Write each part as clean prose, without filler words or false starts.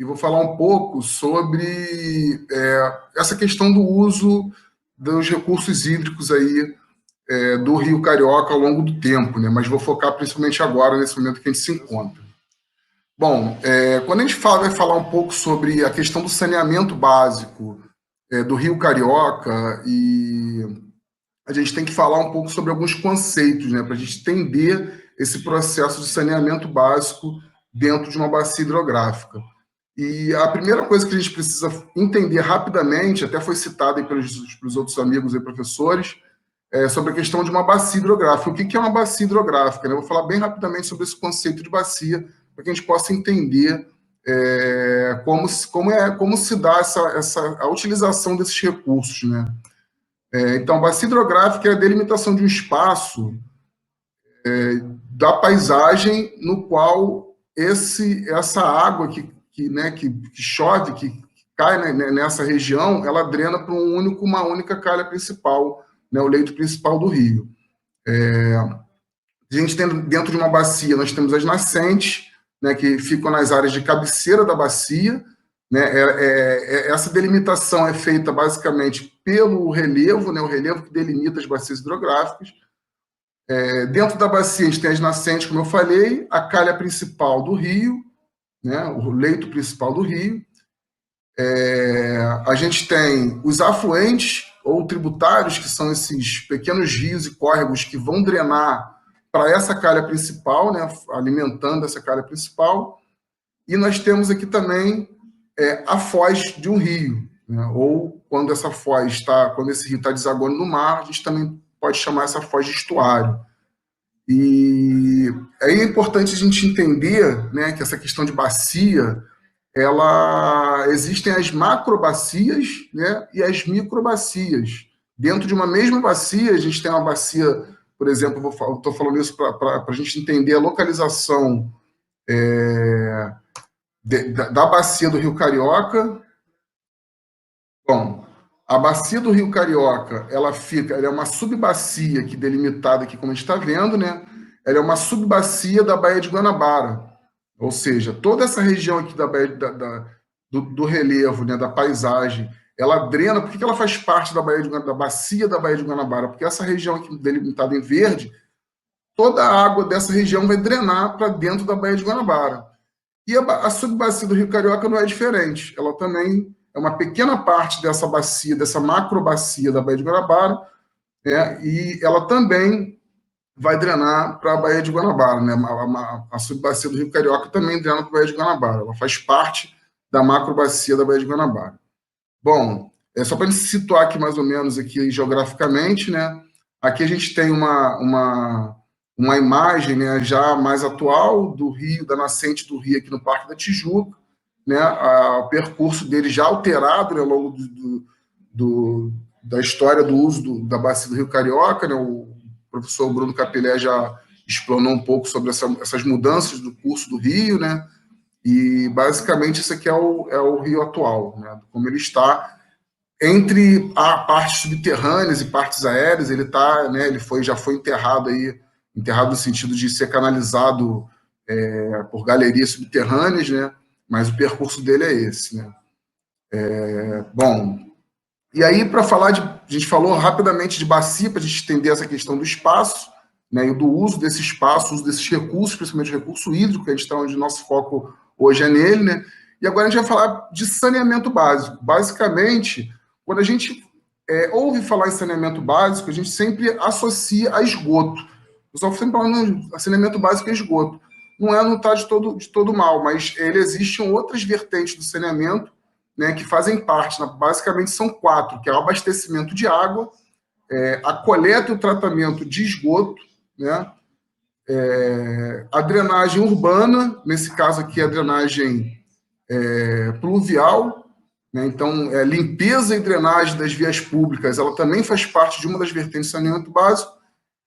e vou falar um pouco sobre essa questão do uso dos recursos hídricos aí do Rio Carioca ao longo do tempo, né? Mas vou focar principalmente agora, nesse momento que a gente se encontra. Bom, quando a gente vai falar um pouco sobre a questão do saneamento básico do Rio Carioca, e a gente tem que falar um pouco sobre alguns conceitos, né, para a gente entender esse processo de saneamento básico dentro de uma bacia hidrográfica. E a primeira coisa que a gente precisa entender rapidamente, até foi citada aí pelos outros amigos e professores, sobre a questão de uma bacia hidrográfica. O que é uma bacia hidrográfica, né? Eu vou falar bem rapidamente sobre esse conceito de bacia, para que a gente possa entender como se dá a utilização desses recursos, né? Então, bacia hidrográfica é a delimitação de um espaço da paisagem no qual essa água que chove, que cai, né, nessa região, ela drena para uma única calha principal, né, o leito principal do rio. A gente tem dentro de uma bacia, nós temos as nascentes, né, que ficam nas áreas de cabeceira da bacia, né, essa delimitação é feita basicamente pelo relevo, né, o relevo que delimita as bacias hidrográficas. Dentro da bacia, a gente tem as nascentes, como eu falei, a calha principal do rio, né, o leito principal do rio. A gente tem os afluentes ou tributários, que são esses pequenos rios e córregos que vão drenar para essa calha principal, né, alimentando essa calha principal. E nós temos aqui também a foz de um rio, né, ou quando quando esse rio está desaguando no mar, a gente também pode chamar essa foz de estuário. E é importante a gente entender, né, que essa questão de bacia, existem as macrobacias, né, e as microbacias. Dentro de uma mesma bacia, a gente tem uma bacia, por exemplo, estou falando isso para a gente entender a localização da bacia do Rio Carioca. Bom, a bacia do Rio Carioca, ela é uma subbacia aqui delimitada aqui, como a gente está vendo, né? Ela é uma subbacia da Baía de Guanabara. Ou seja, toda essa região aqui do relevo, né, da paisagem, ela drena. Por que ela faz parte da bacia da Baía de Guanabara? Porque essa região aqui delimitada em verde, toda a água dessa região vai drenar para dentro da Baía de Guanabara. E a subbacia do Rio Carioca não é diferente. Ela também é uma pequena parte dessa bacia, dessa macrobacia da Baía de Guanabara, né, e ela também vai drenar para a Baía de Guanabara, né? A subbacia do Rio Carioca também drena para a Baía de Guanabara. Ela faz parte da macrobacia da Baía de Guanabara. Bom, só para a gente se situar aqui mais ou menos aqui geograficamente, né? Aqui a gente tem uma imagem, né, já mais atual do rio, da nascente do rio aqui no Parque da Tijuca, né? O percurso dele já alterado, né, ao longo da história do uso da bacia do Rio Carioca, né? O professor Bruno Capilé já explanou um pouco sobre essas mudanças do curso do rio, né? E basicamente isso aqui é o rio atual, né? Como ele está entre partes subterrâneas e partes aéreas. Ele tá, né? Já foi enterrado no sentido de ser canalizado por galerias subterrâneas, né? Mas o percurso dele é esse, né? Bom, e aí, para falar a gente falou rapidamente de bacia, para a gente entender essa questão do espaço, né, e do uso desse espaço, uso desses recursos, principalmente o recurso hídrico, que a gente está onde o nosso foco hoje é nele, né? E agora a gente vai falar de saneamento básico. Basicamente, quando a gente ouve falar em saneamento básico, a gente sempre associa a esgoto. O pessoal sempre falando saneamento básico é esgoto. Não está de todo mal, mas existem outras vertentes do saneamento, né, que fazem parte, né, basicamente são 4, que é o abastecimento de água, a coleta e o tratamento de esgoto, né, a drenagem urbana, nesse caso aqui a drenagem pluvial, né, então limpeza e drenagem das vias públicas, ela também faz parte de uma das vertentes do saneamento básico,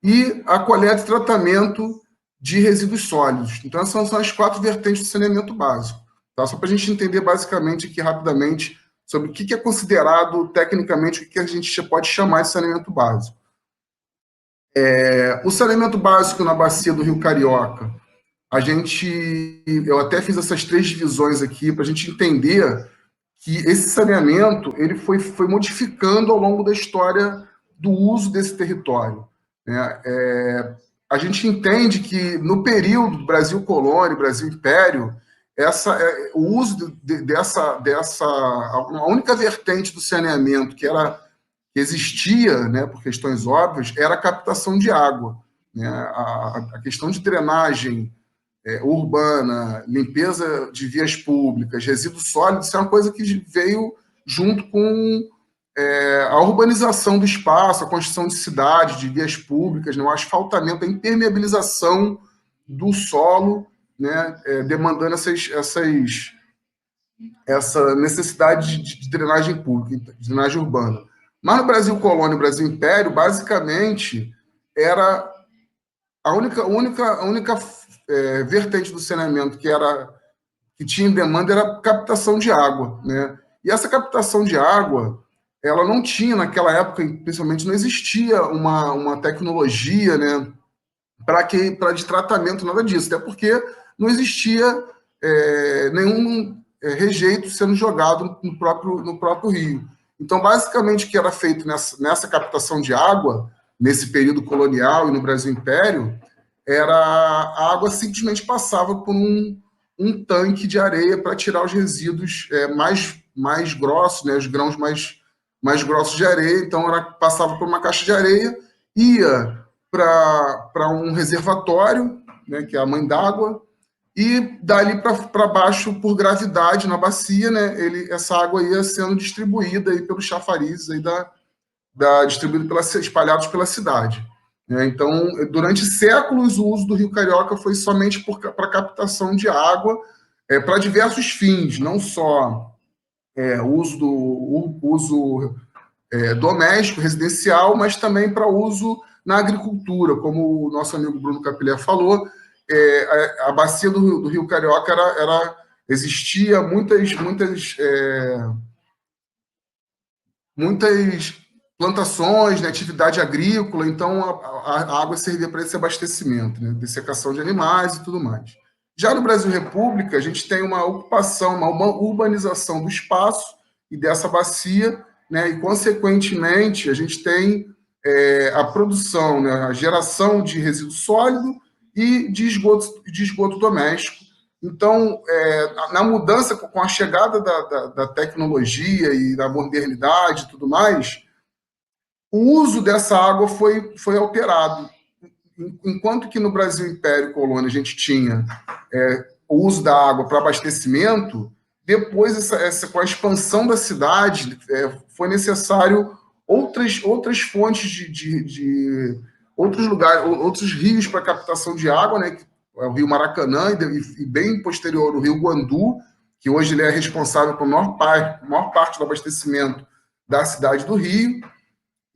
e a coleta e tratamento de resíduos sólidos. Então essas são as 4 vertentes do saneamento básico. Tá? Só para a gente entender basicamente aqui rapidamente sobre o que é considerado tecnicamente, o que a gente pode chamar de saneamento básico. O saneamento básico na bacia do Rio Carioca, eu até fiz essas 3 divisões aqui para a gente entender que esse saneamento ele foi modificando ao longo da história do uso desse território, né? A gente entende que no período Brasil Colônia, Brasil Império, o uso a única vertente do saneamento que existia, né, por questões óbvias, era a captação de água, né? A questão de drenagem urbana, limpeza de vias públicas, resíduos sólidos, isso é uma coisa que veio junto com a urbanização do espaço, a construção de cidades, de vias públicas, né, o asfaltamento, a impermeabilização do solo, né, demandando essa necessidade de drenagem pública, de drenagem urbana. Mas no Brasil Colônia e Brasil Império, basicamente, era a única vertente do saneamento que tinha demanda era a captação de água, né? E essa captação de água, ela não tinha, naquela época, principalmente, não existia uma tecnologia, né, de tratamento, nada disso, até porque não existia nenhum rejeito sendo jogado no próprio rio. Então, basicamente, o que era feito nessa captação de água, nesse período colonial e no Brasil Império, a água simplesmente passava por um tanque de areia para tirar os resíduos mais grossos, né, os grãos mais grossos de areia. Então, ela passava por uma caixa de areia, ia para um reservatório, né, que é a mãe d'água, e dali para baixo, por gravidade, na bacia, né, essa água ia sendo distribuída aí pelos chafarizes aí espalhados pela cidade. Então, durante séculos, o uso do Rio Carioca foi somente para captação de água, para diversos fins, não só o uso doméstico, residencial, mas também para uso na agricultura, como o nosso amigo Bruno Capilé falou. A bacia do Rio Carioca existia muitas plantações, né, atividade agrícola, então a água servia para esse abastecimento, né, dessecação de animais e tudo mais. Já no Brasil República, a gente tem uma ocupação, uma urbanização do espaço e dessa bacia, né, e, consequentemente, a gente tem a produção, né, a geração de resíduo sólido e de esgoto doméstico. Então, na mudança, com a chegada da tecnologia e da modernidade e tudo mais, o uso dessa água foi alterado. Enquanto que no Brasil Império e Colônia a gente tinha o uso da água para abastecimento, depois, com a expansão da cidade, foi necessário outras fontes de outros lugares, outros rios para captação de água, né? O Rio Maracanã e bem posterior o Rio Guandu, que hoje ele é responsável por maior parte do abastecimento da cidade do Rio.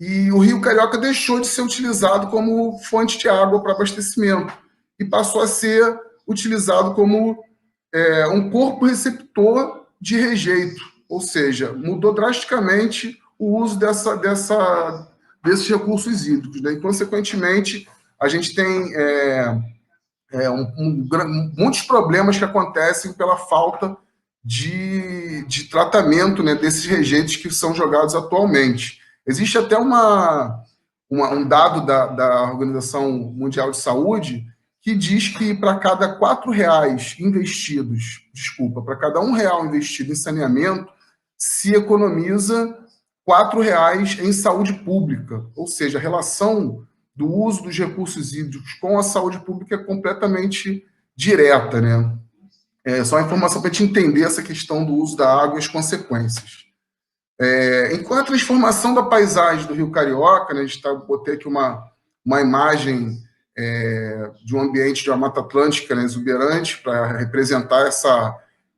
E o Rio Carioca deixou de ser utilizado como fonte de água para abastecimento e passou a ser utilizado como um corpo receptor de rejeito, ou seja, mudou drasticamente o uso desses recursos hídricos, né? E, consequentemente, a gente tem muitos problemas que acontecem pela falta de tratamento, né, desses rejeitos que são jogados atualmente. Existe até um dado da Organização Mundial de Saúde que diz que para cada R$ 4 investidos, para cada R$ 1 investido em saneamento, se economiza R$ 4 em saúde pública. Ou seja, a relação do uso dos recursos hídricos com a saúde pública é completamente direta, né? Só uma informação para a gente entender essa questão do uso da água e as consequências. Enquanto a transformação da paisagem do Rio Carioca, né, botei aqui uma imagem de um ambiente de uma Mata Atlântica, né, exuberante, para representar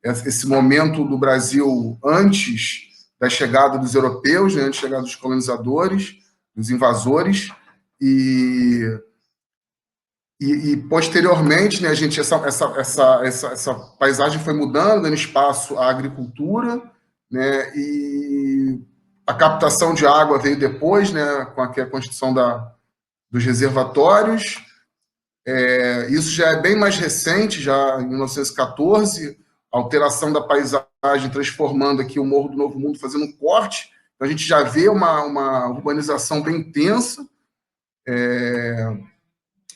esse momento do Brasil antes da chegada dos europeus, né, antes da chegada dos colonizadores, dos invasores, e posteriormente, né, a gente essa paisagem foi mudando, dando espaço à agricultura, né, e a captação de água veio depois, né, com a construção dos reservatórios, Isso já é bem mais recente, já em 1914, alteração da paisagem, transformando aqui o Morro do Novo Mundo, fazendo um corte. Então, a gente já vê uma urbanização bem intensa.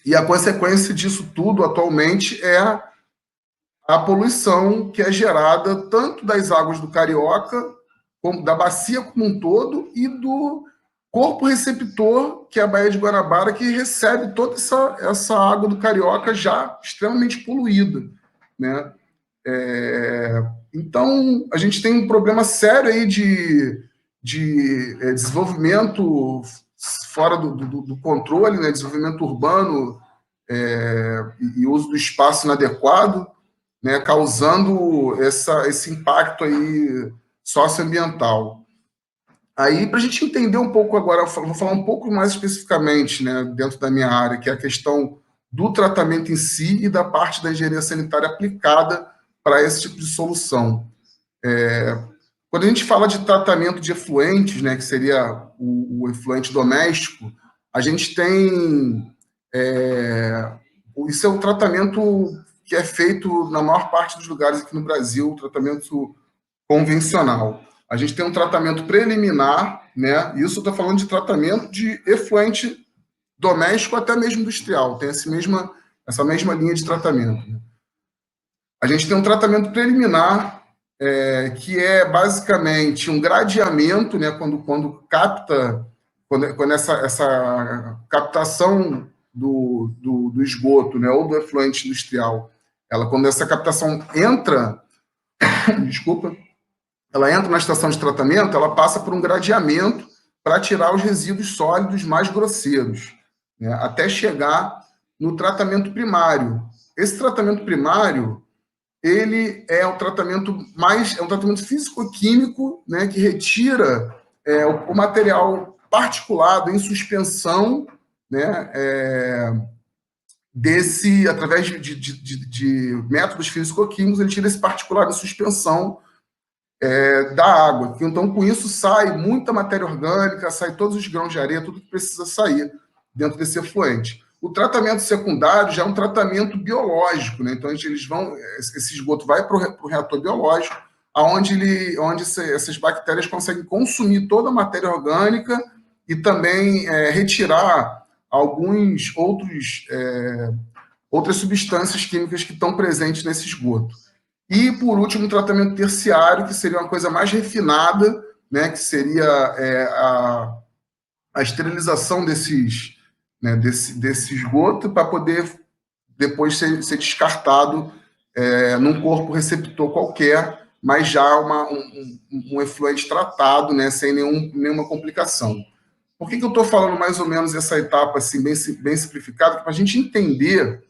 E a consequência disso tudo, atualmente, é a poluição que é gerada tanto das águas do Carioca, como da bacia como um todo, e do corpo receptor, que é a Baía de Guanabara, que recebe toda essa água do Carioca já extremamente poluída, né? Então, a gente tem um problema sério aí de desenvolvimento fora do controle, né? Desenvolvimento urbano e uso do espaço inadequado, né? Causando esse impacto aí socioambiental. Aí, para a gente entender um pouco agora, eu vou falar um pouco mais especificamente, né, dentro da minha área, que é a questão do tratamento em si e da parte da engenharia sanitária aplicada para esse tipo de solução. Quando a gente fala de tratamento de efluentes, né, que seria o efluente doméstico, a gente tem... isso é um tratamento que é feito na maior parte dos lugares aqui no Brasil, tratamento convencional. A gente tem um tratamento preliminar, né? Isso eu estou falando de tratamento de efluente doméstico até mesmo industrial, tem essa mesma linha de tratamento. Né? A gente tem um tratamento preliminar, que é basicamente um gradeamento, né? Quando capta, quando essa captação do esgoto, né? Ou do efluente industrial, quando essa captação entra, desculpa, ela entra na estação de tratamento, ela passa por um gradeamento para tirar os resíduos sólidos mais grosseiros, né, até chegar no tratamento primário. Esse tratamento primário, ele é um tratamento físico-químico, né, que retira o material particulado em suspensão, né, através de métodos físico-químicos, ele tira esse particulado em suspensão da água. Então, com isso, sai muita matéria orgânica, sai todos os grãos de areia, tudo que precisa sair dentro desse efluente. O tratamento secundário já é um tratamento biológico, né? Então, esse esgoto vai para o reator biológico, onde essas bactérias conseguem consumir toda a matéria orgânica e também retirar outras substâncias químicas que estão presentes nesse esgoto. E, por último, o tratamento terciário, que seria uma coisa mais refinada, né, que seria a esterilização desse esgoto para poder depois ser descartado num corpo receptor qualquer, mas já um efluente tratado, né, sem nenhuma complicação. Por que eu estou falando mais ou menos essa etapa assim, bem simplificada? Para a gente entender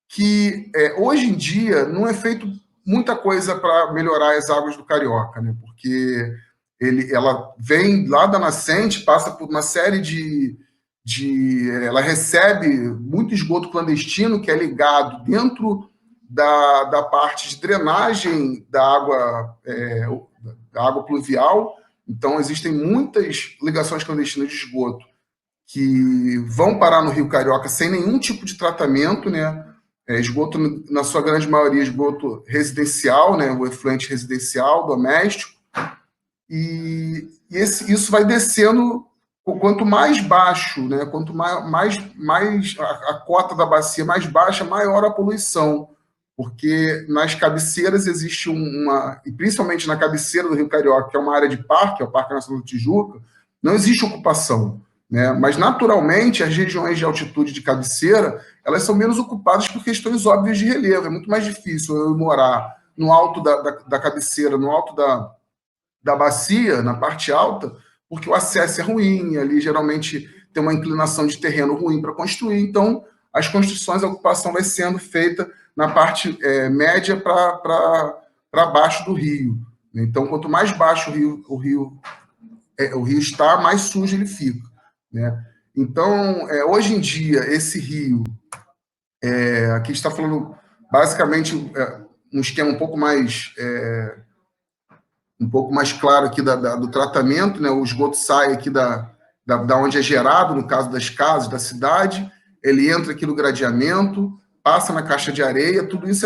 que hoje em dia não é feito muita coisa para melhorar as águas do Carioca, né? Porque ela vem lá da nascente, passa por uma série ela recebe muito esgoto clandestino que é ligado dentro da parte de drenagem da água pluvial. Então, existem muitas ligações clandestinas de esgoto que vão parar no Rio Carioca sem nenhum tipo de tratamento, né? Esgoto, na sua grande maioria, esgoto residencial, né? O efluente residencial, doméstico, e isso vai descendo, quanto mais baixo, né? Quanto mais a cota da bacia mais baixa, maior a poluição, porque nas cabeceiras existe e principalmente na cabeceira do Rio Carioca, que é uma área de parque, é o Parque Nacional do Tijuca, não existe ocupação, né? Mas, naturalmente, as regiões de altitude de cabeceira, elas são menos ocupadas por questões óbvias de relevo. É muito mais difícil eu morar no alto da cabeceira, no alto da bacia, na parte alta, porque o acesso é ruim, ali geralmente tem uma inclinação de terreno ruim para construir, então as construções, a ocupação vai sendo feita na parte média para baixo do rio. Então, quanto mais baixo o rio está, mais sujo ele fica, né? Então, hoje em dia, esse rio, aqui está falando basicamente um esquema um pouco mais claro aqui do tratamento, né? O esgoto sai aqui da onde é gerado, no caso das casas, da cidade, ele entra aqui no gradeamento, passa na caixa de areia, tudo isso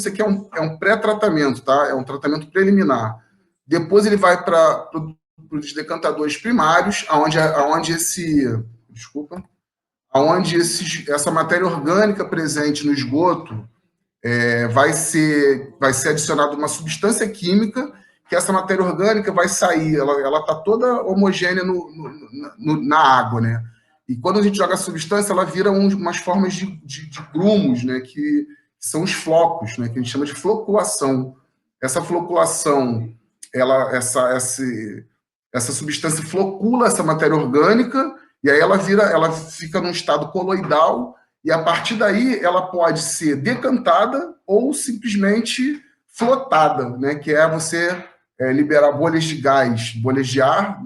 aqui é um pré-tratamento, tá? É um tratamento preliminar. Depois ele vai para os decantadores primários, aonde essa matéria orgânica presente no esgoto vai ser adicionada uma substância química, que essa matéria orgânica vai sair, ela está toda homogênea na água, né? E quando a gente joga a substância, ela vira umas formas de grumos, né? Que são os flocos, né? Que a gente chama de floculação. Essa floculação, essa substância flocula essa matéria orgânica, e aí ela fica num estado coloidal, e a partir daí ela pode ser decantada ou simplesmente flotada, né? Que é você liberar bolhas de gás, bolhas de ar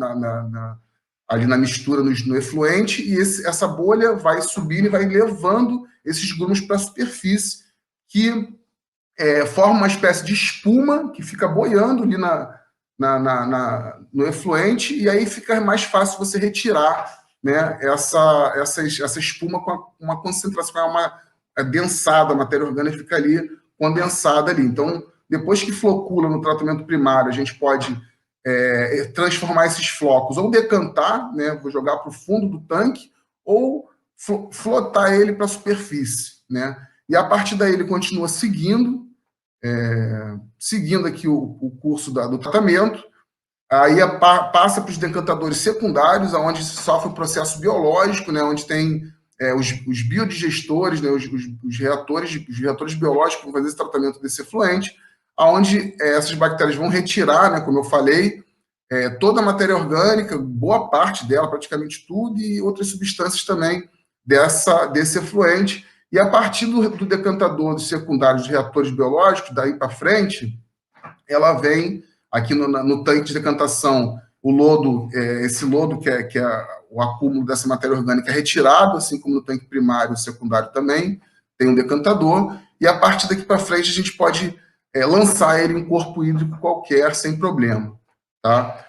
ali na mistura no efluente, e essa bolha vai subindo e vai levando esses grumos para a superfície, que forma uma espécie de espuma que fica boiando ali no efluente, e aí fica mais fácil você retirar, né, essa espuma com uma concentração, uma densada, a matéria orgânica fica ali condensada ali. Então, depois que flocula no tratamento primário, a gente pode transformar esses flocos ou decantar, né, vou jogar para o fundo do tanque, ou flotar ele para a superfície, né? E a partir daí ele continua seguindo aqui o curso do tratamento. Aí passa para os decantadores secundários, onde se sofre o processo biológico, né, onde tem os biodigestores, né, os reatores biológicos que vão fazer esse tratamento desse efluente, onde essas bactérias vão retirar, né, como eu falei, toda a matéria orgânica, boa parte dela, praticamente tudo, e outras substâncias também desse efluente. E a partir do decantador dos secundários dos reatores biológicos, daí para frente, ela vem aqui no tanque de decantação, o lodo, esse lodo que é o acúmulo dessa matéria orgânica é retirado, assim como no tanque primário e secundário também, tem um decantador, e a partir daqui para frente a gente pode lançar ele em corpo hídrico qualquer, sem problema. Tá?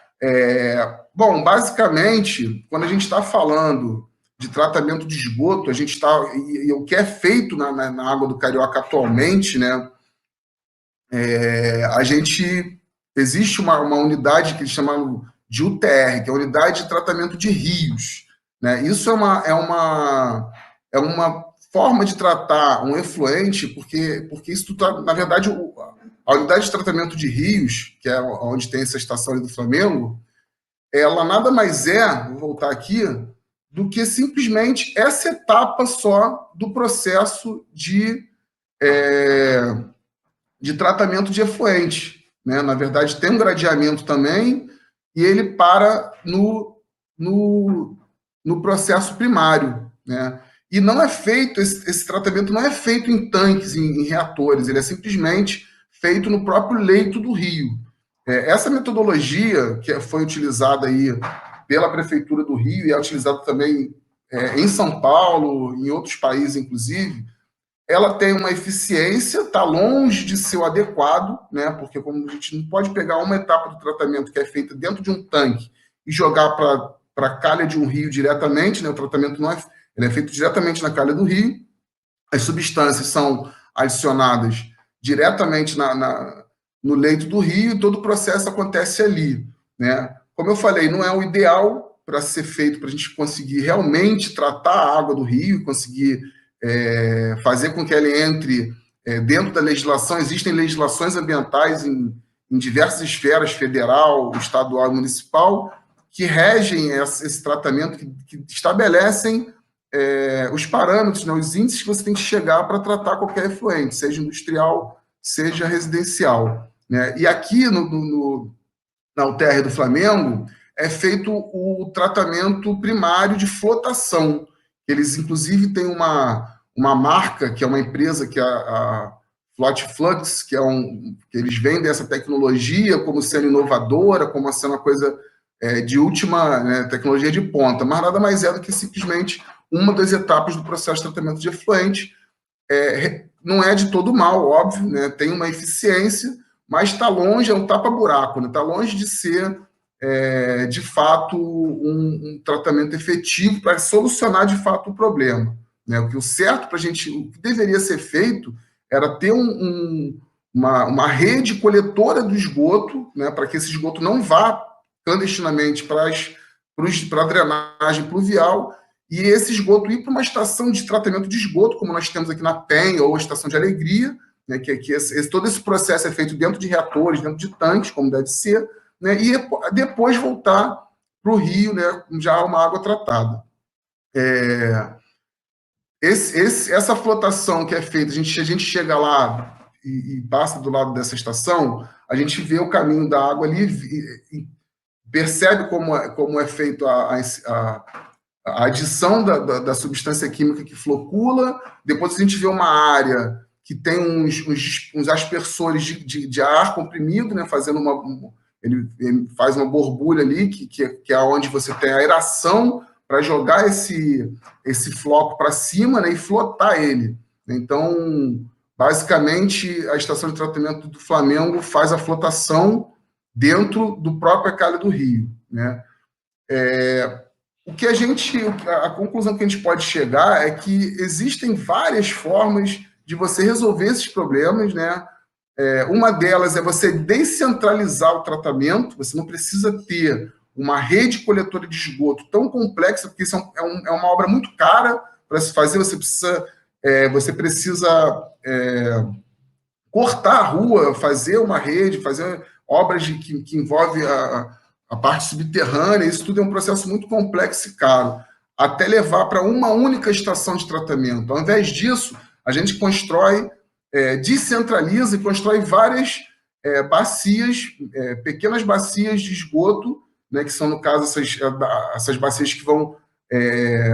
Bom, basicamente, quando a gente está falando de tratamento de esgoto, a gente está, e o que é feito na água do Carioca atualmente, né, existe uma unidade que eles chamam de UTR, que é a Unidade de Tratamento de Rios, né? Isso é uma forma de tratar um efluente, porque isso, na verdade, a Unidade de Tratamento de Rios, que é onde tem essa estação ali do Flamengo, ela nada mais vou voltar aqui, do que simplesmente essa etapa só do processo de tratamento de efluente, né? Na verdade, tem um gradeamento também, e ele para no processo primário, né? E não é feito, esse tratamento não é feito em tanques, em reatores, ele é simplesmente feito no próprio leito do rio. Essa metodologia que foi utilizada aí pela Prefeitura do Rio e é utilizada também em São Paulo, em outros países, inclusive, ela tem uma eficiência, está longe de ser o adequado, né? Porque como a gente não pode pegar uma etapa do tratamento que é feita dentro de um tanque e jogar para a calha de um rio diretamente, né? O tratamento ele é feito diretamente na calha do rio, as substâncias são adicionadas diretamente no leito do rio e todo o processo acontece ali, né? Como eu falei, não é o ideal para ser feito, para a gente conseguir realmente tratar a água do rio, conseguir fazer com que ela entre dentro da legislação. Existem legislações ambientais em diversas esferas, federal, estadual e municipal, que regem esse tratamento, que estabelecem os parâmetros, né, os índices que você tem que chegar para tratar qualquer efluente, seja industrial, seja residencial, né? E aqui na UTR do Flamengo é feito o tratamento primário de flotação. Eles, inclusive, têm uma marca, que é uma empresa, que é a Flotflux, que eles vendem essa tecnologia como sendo inovadora, como sendo uma coisa de última, né, tecnologia de ponta, mas nada mais é do que simplesmente uma das etapas do processo de tratamento de efluente. Não é de todo mal, óbvio, né, tem uma eficiência, mas está longe, é um tapa-buraco, né, está longe de ser, de fato, um tratamento efetivo para solucionar, de fato, o problema. né? O certo para a gente, o que deveria ser feito era ter uma rede coletora do esgoto, né, para que esse esgoto não vá clandestinamente para a drenagem pluvial, e esse esgoto ir para uma estação de tratamento de esgoto, como nós temos aqui na Penha, ou a Estação de Alegria, né, que todo esse processo é feito dentro de reatores, dentro de tanques, como deve ser, né, e depois voltar para o rio, né, já uma água tratada. Essa flotação que é feita, a gente chega lá e passa do lado dessa estação, a gente vê o caminho da água ali e percebe como é feito a adição da substância química que flocula. Depois a gente vê uma área que tem uns aspersores de ar comprimido, né, fazendo ele faz uma borbulha ali, que é onde você tem a aeração para jogar esse floco para cima, né, e flotar ele. Então, basicamente, a estação de tratamento do Flamengo faz a flotação dentro do próprio calha do rio, né? A conclusão que a gente pode chegar é que existem várias formas de você resolver esses problemas, né? Uma delas é você descentralizar o tratamento, você não precisa ter uma rede coletora de esgoto tão complexa, porque isso é uma obra muito cara para se fazer, você precisa cortar a rua, fazer uma rede, fazer obras que envolvem a parte subterrânea, isso tudo é um processo muito complexo e caro, até levar para uma única estação de tratamento. Ao invés disso, a gente descentraliza e constrói várias bacias, pequenas bacias de esgoto, né, que são, no caso, essas bacias que vão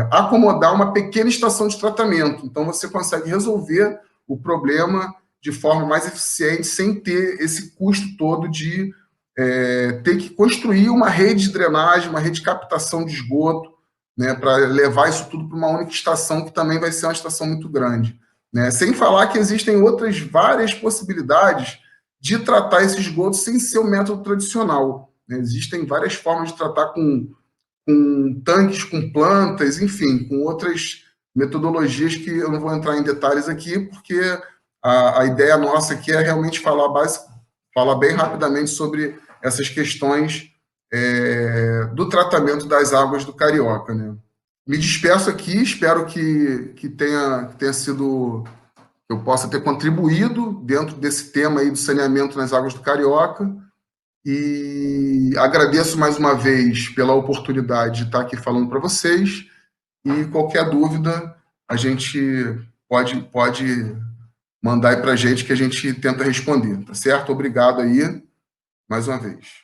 acomodar uma pequena estação de tratamento. Então, você consegue resolver o problema de forma mais eficiente, sem ter esse custo todo de ter que construir uma rede de drenagem, uma rede de captação de esgoto, né, para levar isso tudo para uma única estação, que também vai ser uma estação muito grande, né? Sem falar que existem outras várias possibilidades de tratar esse esgoto sem ser o método tradicional, né? Existem várias formas de tratar com tanques, com plantas, enfim, com outras metodologias que eu não vou entrar em detalhes aqui, porque a ideia nossa aqui é realmente falar bem rapidamente sobre essas questões do tratamento das águas do Carioca, né? Me despeço aqui, espero que tenha sido, eu possa ter contribuído dentro desse tema aí do saneamento nas águas do Carioca, e agradeço mais uma vez pela oportunidade de estar aqui falando para vocês, e qualquer dúvida a gente pode mandar aí para a gente, que a gente tenta responder, tá certo? Obrigado aí, mais uma vez.